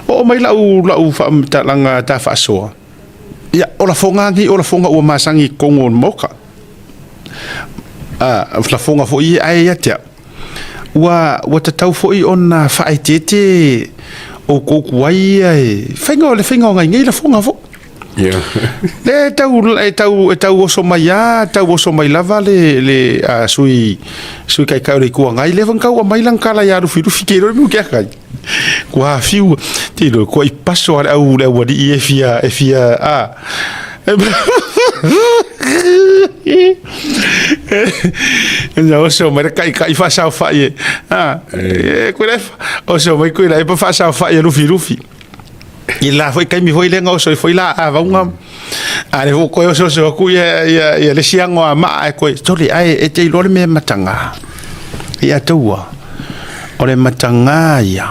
O mai lau fa langa ta fa so. Ya o la fonga o masangi kongo moka. La fonga fo I ai ya tia. Wa tatau fo I ona fa ai tete o koku ai ai. Finga ngai la fonga fo. Yeah. Le tau o so mai lava le sui kai le kuanga I le van kau mai lang kala ya rufi ke ro mu kai. Kwa fiu ti lo ko I paso au le wadi e fia no so mai kai fa sa fa ye ko le o so mai ko le pa fa sa fa ye rufi I la foi kai mi foi le ngau so foi la va un ale vo ko so ku ya le siango ma ko tori ai e te lo me matanga ia tua o le matanga ia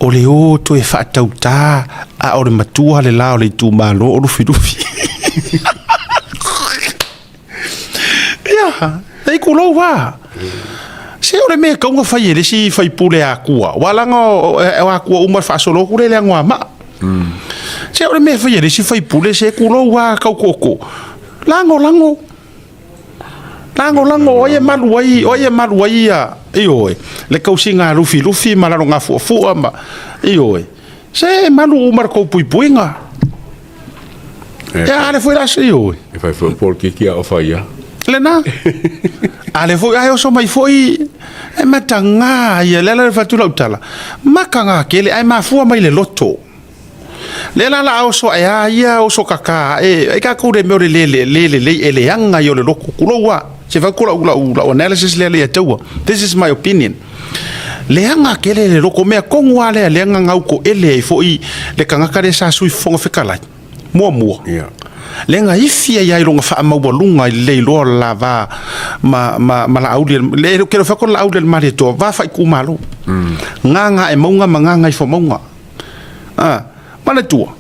o le o to e fa tauta a o le matua le la o le tu malo o rufi ia dai ku lo va se o le me ko fa ye le si fai pule a kua wala ngo a kua uma fa solo ku le ngwa ma se o le me fa ye le si fai pule se ku lo wa ka koko lango o ye maluai ia io le kausinga rufi malaro nga fu ama io se malu umar ko puipuinga ya le foi la io e fai fo por que o faia lena ale foi ai so mai foi e matanga ia le fatula utala makanga kele ai mafu mai le loto le la o so ia o so kaka e ka ko de me le anga yo le loko kulowa se va kula ula analysis le taua this is my opinion le anga kele le loko me kongwa le anga ngau ko ele foi le kanga kare sa sui fonga fekala mo yeah le nga ifia ya ilonga fa mawalunga le lo lava ma la audio le ke fa ko la audio mari to va fa ku malo nganga e monga manganga I fo monga mana tua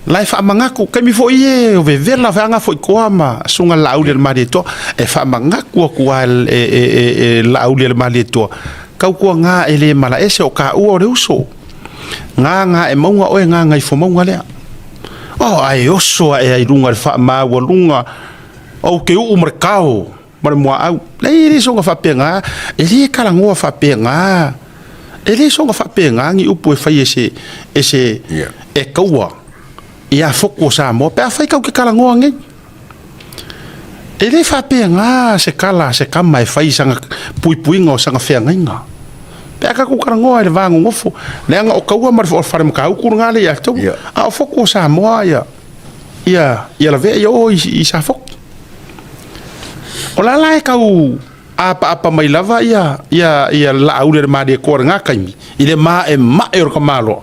lai fa mangaku ke mi fo ie o ve vela va nga fo ko ama sunga la audio mari to e fa mangaku ku al la audio mari to ka ku nga ele mala ese o ka o re uso nganga e monga o nganga I fo monga le ai oso ai runga fa ma walunga o ke u mercado mar mo au le so nga fa penga ele kala ngo fa penga ele so nga fa penga ngi upu fa ese e kaua ia foko sa mo pe fa ka ke kala ngo ngi ele fa penga se kama e fa isanga puipuinga o sanga fenga pe ka ku kala ngo e vango ngofo le nga o kaua mar fo farm ka ku nga le ya to a foko sa mo ia la ve yo I sa fok ola la ka u apa mai lava ia la auler ma de ko nga kaimi ile ma e ka malo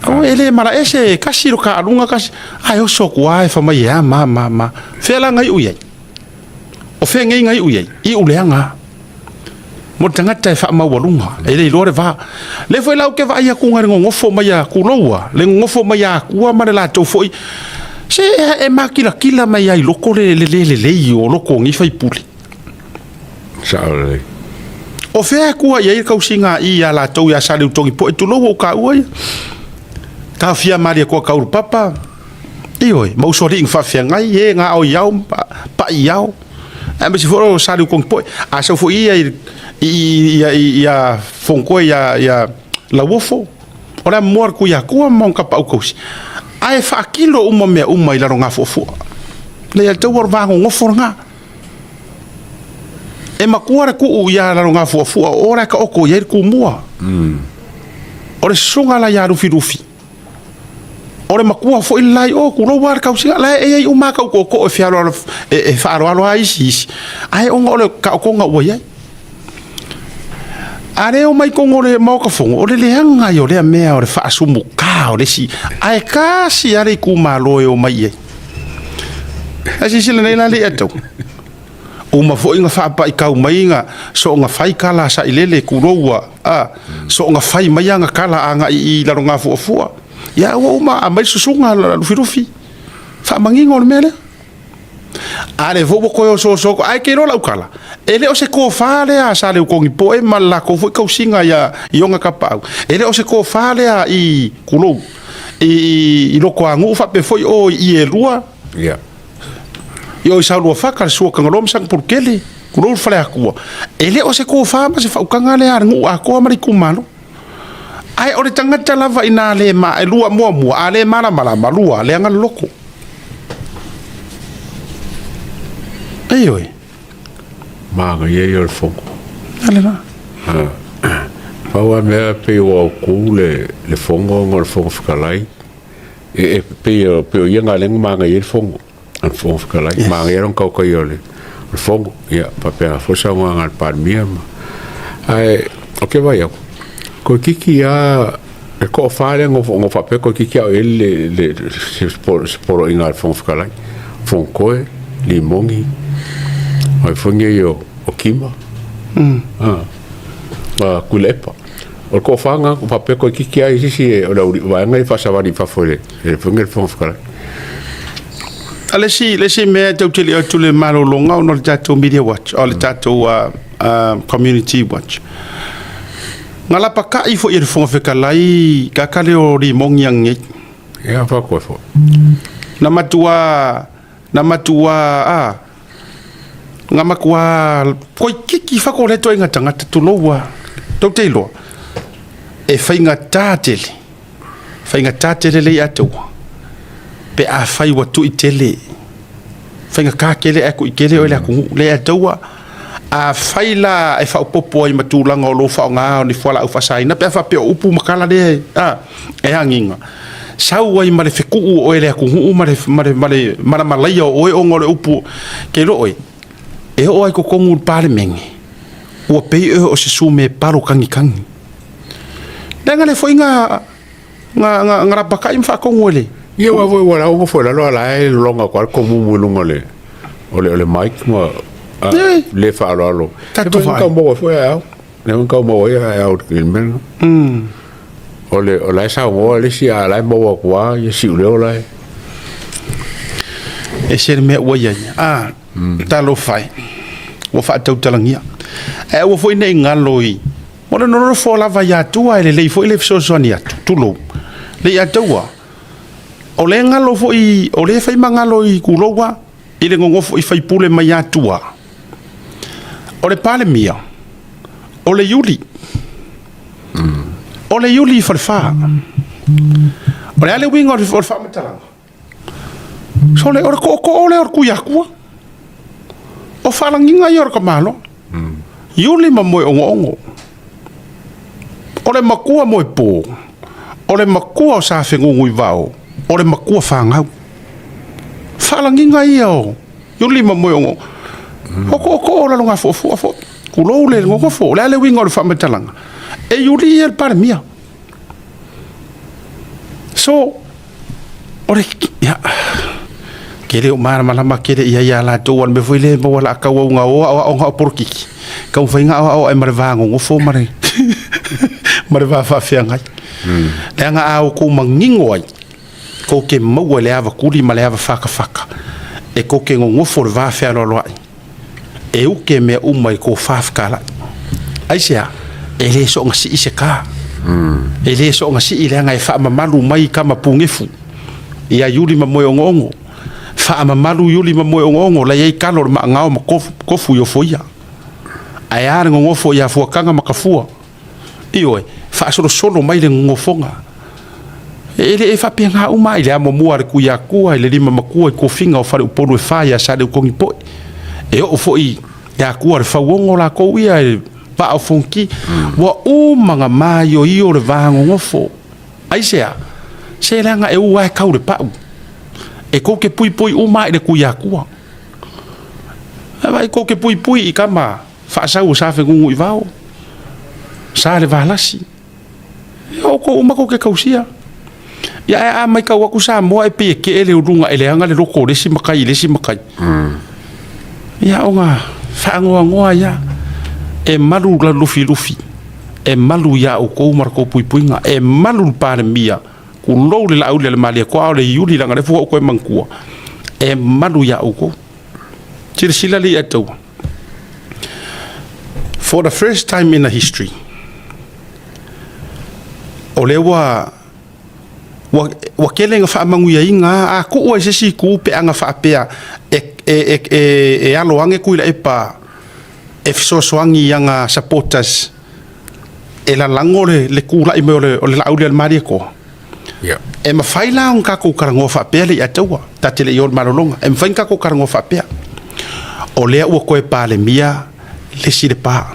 o ele mara ese kasi ro ka alunga kasi ayo so kwa fa mai ya ma fela ngai uyai o fe ngai uyai I uleanga mo tanga tai fa ma walunga ele lore va le foi la ke va ia ku ngar ngofo mai ya ku loa le ngofo mai ya ku ma la to foi se e makila mai ai loko le o loko ngi fai puli saole o fe ku ia ka usinga I ala to ya sale to po tu lo ka oi ka fia mari ko ka ur papa oi mo so ring fa fia ngai e nga o yao pa yao e me si foro sale ko po a so fo ia fonko ia la wofo ora mor ku ya ku mon ka pa ko ai fa kilo me I la ronga fofo le ya to wor vango ngofo nga e makuara ku ya la ronga fofo ora ka oko ya ku mua ora sunga la ya rufi ora makua fo ilai o ku lo war ka usinga la e uma ka ko e fialo e fa ro ai si ai o ngole ka ko nga wo ya are o mai kongore mo ka fongo o le hanga yo le mea o le fa sumu ka o le si ai ka si are ku malo o mai e asi sile nei le ato o ma fo inga fa pa ka mai nga so nga fai kala sa ilele ku roa so nga fai mai nga kala anga I la nga fo ya o ma mai susunga rufi fa mangingo le mele ale vo ko so ai ke rola ukala ele o se ko fale a sale ko ngi po e mala ko fu ko singa ya yonga kapau ele o se ko fale a I kulo I lo ko angu fa pe foi o I e rua Yeah. yo sa lo fa ka so ka ngom sang por kele kulo fale aku ele o se ko fa ma se fa ukanga le ar ngu a ko mari kumalo ai o le tangata lava ina le ma e lua mo ale mala lua le anga loko Oi. Manga ye yo fongo. Ale na. Paua mea pe o ku le fongo ngol fongo fikalai. Pe o yenga leng manga ye fongo. An fongo fikalai. Manga ye ron kau kai ole. Le fongo ya papea fosa ngal par mia. Ai okay vai aku. Ko kiki ya e ko fale ngo fa pe ko kiki ya ele por ingal fongo fikalai. Fongo limongi. Ai funge yo o kima. Kulepa. O ko fanga ko pape ko kiki ai sisi o la wa ngai fa savari fa fole. E funge fon fkara. Ale si me to tele o tule malo longa o no tato media watch, o le tato community watch. Ngala paka I fo I fon fkalai ka kale o ri mongyang ngi. Ya fa ko fo. Na matua nga makua ko kiki fa ko le to inga tanga tulowa to telo e fainga tatele le ato pe a fai wa tu itele fainga ka kele e ko ikele o le ku le ato a faila e fa popo I matulanga o lo fa nga ni fola u fa sai na pe fa pe upu makala de e hanginga sau ai mare feku o ele ku mare malai o e ngore upu ke lo oi e o ai ko kongu pare mengi o pe o se sume paro kangi danga le foi nga rapaka im fa kongu le Ye wa vo wala o fo la la e longa kwal ko mu lungole ole mic mo le fa lo Tato vai. ka mo fo ya ne ka mo ya out kilmen ole sa mo le si ala mo kwa ye si le ola e ser me o ia talo fai o fa tau talangia e o foi nei ngaloi mo no fo la vai atu ai le foi le so sonia tulo le atua o le ngalo foi o le fai mangalo I kulowa I le ngongo foi fai pule mai atua o le pale mia o le yuli o le yuli fa o le ale wingo o fa matalanga so le or ko le or kuyakua o falanginga yor ka malo yuli mamoy ongo o le makua mo po o le makua sa fengu I vao o le makua fangau falanginga io yuli mamoy ongo o la longa fo kulo le ngo fo le wingo o fa matalanga e yuli el par mia so ore ya kele o mara malama kele ia la to wan me foi le bo la ka wa nga o porki ka foi nga o e marva ngo fo mare marva fa fianga le nga a ko mangingo ai ko ke mo le ava kuli ma le ava faka e ko ke ngo fo va fa lo e u ke me u mai ko fa kala ai sia ele so nga si se ka ele so nga si ile nga fa malu mai ka mapungefu ia yuli mamoy ongo fa malu yuli mamoy ongo la ye kalo ma ngao ma kofu yo foia ai ar ngo fo ya fo kanga makafua ioi fa solo mai le ngo fonga ele e fa penga u mai le amo muar ku ya ku ile lima makua ko finga o fa o polo fa ya sa de ko ngipo e o foi ya ku ar fa wongo la ko ia pa o fonki wa o manga mai o io le vango ngofo ai se langa e u ai kau le pa e ko ke pui o mai le ku ya ku ai ko ke pui I kama fa sa u sa fe ngu I vao sa le valasi o ko uma ko ke kausia ya mai ka wa ku sa mo e pe ke ele urunga ele anga le loko le si makai ya onga fa ngoa ya e malu la lufi e malu ya o ko marko pui nga e malu para mia ku lo le au le mali ko le yuli la ngale fo ko mankua e malu ya o ko sila li atou. For the first time in the history, o le wa kelenga whaamangu ia inga, a ku ua sesi ku pe anga whaapea e alo ange kuila e pa e fisosoangi anga supporters e la lango le kula i me o le lauri al maria ko. E ma whaila on kako karango whaapea le ataua, tate le ion marolonga, e ma whain kako karango whaapea. O lea ua koe pa le mia le sire pa.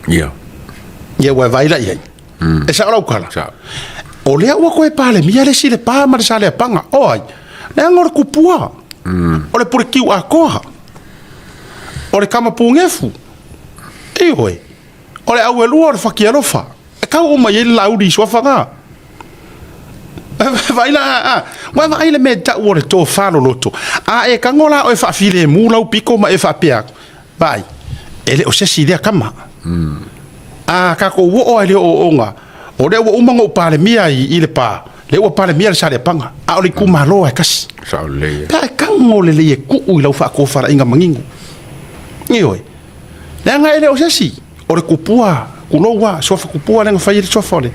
Ia ua vaila iai. E sa ora ukala. O lea ua koe pa le mia le sire pa ma le sa le panga. O ai, le angore kupua. O le pure kiu a koha. O le kama pungefu. E oe. O le au e lua o le whakiarofa. E kau o mai e lauri sua whanga. Vai le me ta o le tō whalo loto. A e kangola o e whaafile e mūlau piko ma e whaapea. Vai. E le o sesi lea kama. A kako uo o e le o onga. O le ua umanga o pale mia i le pā. Le ua pale mia le sa le panga. A o le kumaloa e kasi. Pea e kango le e kuu i lau whaakofara inga mangingu. Ni oi. Le anga e le o sesi. O le kupua. Kuloua. Sofa kupua lenga whai le sofa ole.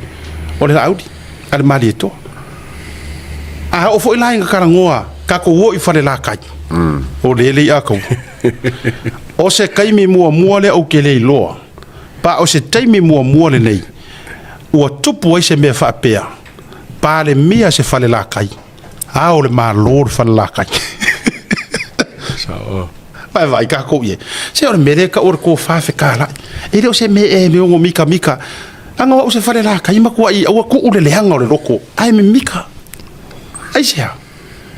O le laudi. A le mali e toa. A o fo ila inga karangoa. Kako uo i whare la kai. O le ele i akau. O se kaimi mua le au ke le iloa. Pa o se taimi mua le nei. Ua tupu ai se mea whaapea. Pa le mea se whale la kai. A o le maa lor whale la kai. Vai kako ie. Se o le mere ka ora ko whawhe ka lai. E reo se me e me ongo mika. Anga wa o se whale la kai. Makua i aua ku ule leanga o le roko. Ai me mika. Ai sea.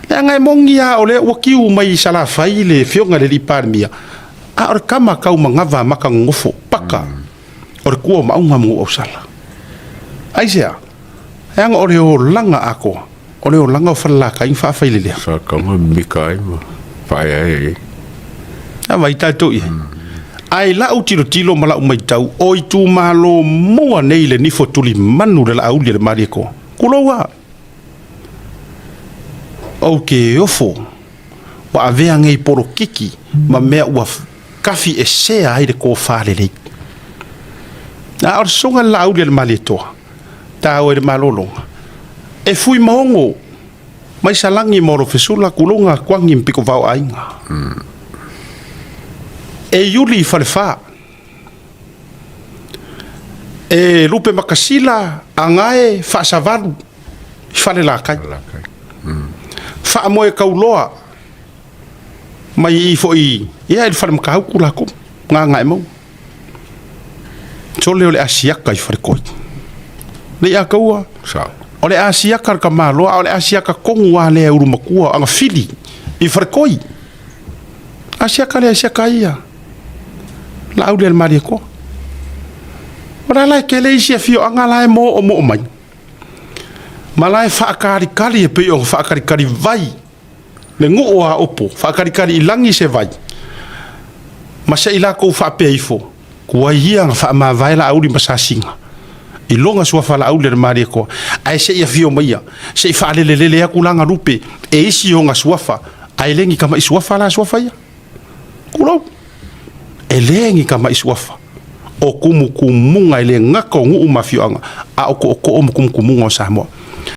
Le anga e mongi a o le ua kiu mai sala whai le fionga le lipa mia. A ora kama kau mangava maka ngofo. Paka. Ora kua maunga mu au sala. Ai sea. E anga ore o langa ako. Ore o langa o whala ka in whawhai le lea. Sa kama mika ai ma. Whai ai. A mai tātou i. Ai lau tilo ma lau mai tau. O i tū malo mua nei le nifo tuli manu le la auli le maria ko. Kuloa. O ke ofo. Wa avea ngei poro kiki. Ma mea ua kafi e sea ai le ko whale lei. Na or songa la auli le maria toa. Tau e le malolonga. E fui maongo. Mai salangi moro fesula kulonga kwangi mpiko vau ainga. E yuli i whalefa. E lupe makasila angae whaasavaru i whale la kai. Wha moe kauloa mai i fo i ia i whale makahauku lako ngā ngai mau. So leo le asiaka i whale koi. Le a kaua. O le asiaka ka maloa, o le asiaka kongu a le uru makua anga fili i whale koi. Asiaka le asiaka ia. La aude el maria ko. Ora lai ke le isi fio anga lai mo o mo mai. Malai whaakari e pe o whaakari vai. Le ngu o a opo, whaakari i langi se vai. Ma se ila ko whaapea ifo. Kua ia nga whaama vai la auri masasinga. I longa sua whala aude el maria ko. Ai se ia fio maia. Se i whaalelelele aku langa rupe. E isi o nga suafa. Ai lengi kama i suafa la suafa ia. Kulau. E lengi ka mai suafa o kumu kumunga ele ngako ngu mafioanga a o ko o kumu kumunga o Samoa